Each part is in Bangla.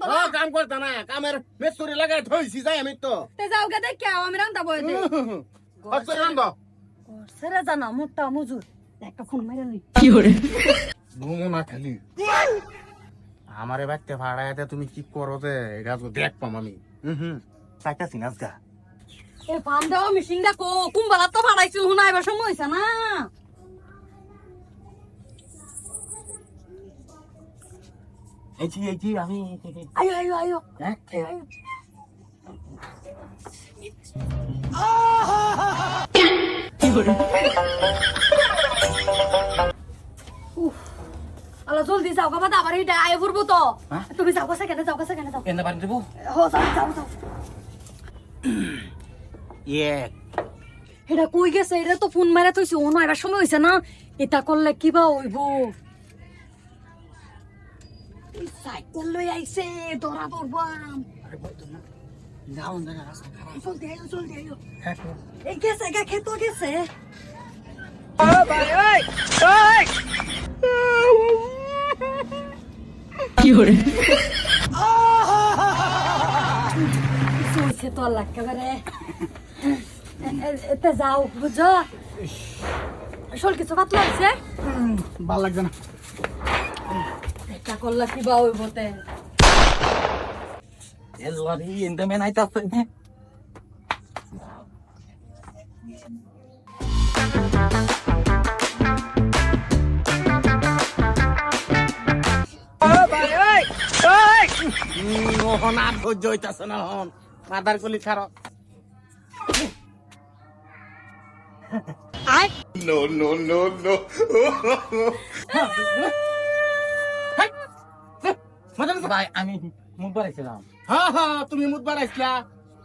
করতো ও কাম করতা না কামের মেসুরি লাগাই থইছি যাই আমি তো তে যাও গে দেখ আমি রান্দা বই দে হচ্ছে রান্দ সেরে জানা মোটা মজুর একটা ফোন মাইরা লই ঘুমো না খালি আমারে বাচ্চা ভাড়াইতে তুমি কি করো যে এটা তো দেখ পাম আমি চাইতাছি না আজকা এ ফান দাও মিশিংটা কো কুম্বালা তো ভাড়াইছিল হুনা এবার সময় হইছে না এই আমি আয়ো আয়ো আয়ো হ্যাঁ আয়ো আলা জলদি যাও বাবা আবার এটা আয় পড়বো তো তুমি যাও কাছে কেন যাও এনে বাড়ি দেবো হো যাও এক এটা কই গেছে এটা তো ফোন মারা তুইছি ও না এবার সময় হইছে না এটা করলে কিবা হইব সাইকেল লই আইছে দরা দরবাম যাও না রাস্তা খারাপ জলদি আয়ো এই গেছে গা খেতো গেছে ও ভাই ওই কি হরে সইছে তো আল্লাহ একেবারে এতে যাও বুঝো শোল কিছু পাতলা আছে ভাল লাগছে না এটা করলে কি বা হইব তে এলওয়ারি এন্ডে মেন আইতাছে মোহন আর ধৈর্য হইতাছে না হন মাদার কলি খারো আয় No. ভাই আমি মুখ বাড়াইছিলাম হ্যাঁ তুমি মুদ বাড়াইছিলা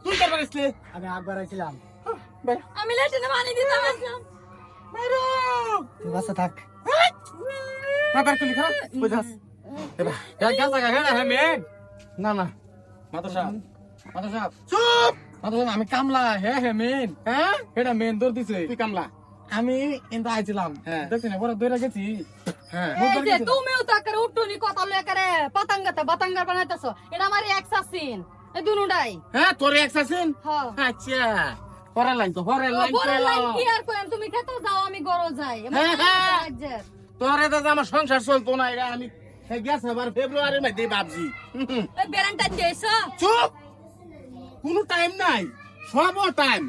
তুই কে বাড়াইছিলি আমি আগ বাড়াইছিলাম আমি লেটে পানি দিতাম আসলাম তুই বাসা থাক মাদার কলি খারো বুঝাস না মাতা সাহেব চুপ আমি কামলা হে মেন হ্যাঁ এটা মেন দৌড় দিছে তুই কামলা আমি কিন্তু আইছিলাম হ্যাঁ। দেখছি না বড় দৌড়া গেছি হ্যাঁ এই যে তুমিও তো করে উঠুনি কথা লয়ে করে বাতাঙ্গার বানাইতাছো এটা আমার এক্স আসিন এই দুনুডাই হ্যাঁ তোর এক্সাসিন হ্যাঁ আচ্ছা পরের লাইন তো পরের লাইন বড় লাইন কি আর কইম তুমি খেতে যাও আমি গরো যাই হ্যাঁ। তোরে দাদা আমার সংসার চলতো না এটা আমি গেছে আবার ফেব্রুয়ারির মধ্যে ভাবছি এই বেরানটা দিয়েছো চুপ কোনো টাইম নাই সব টাইম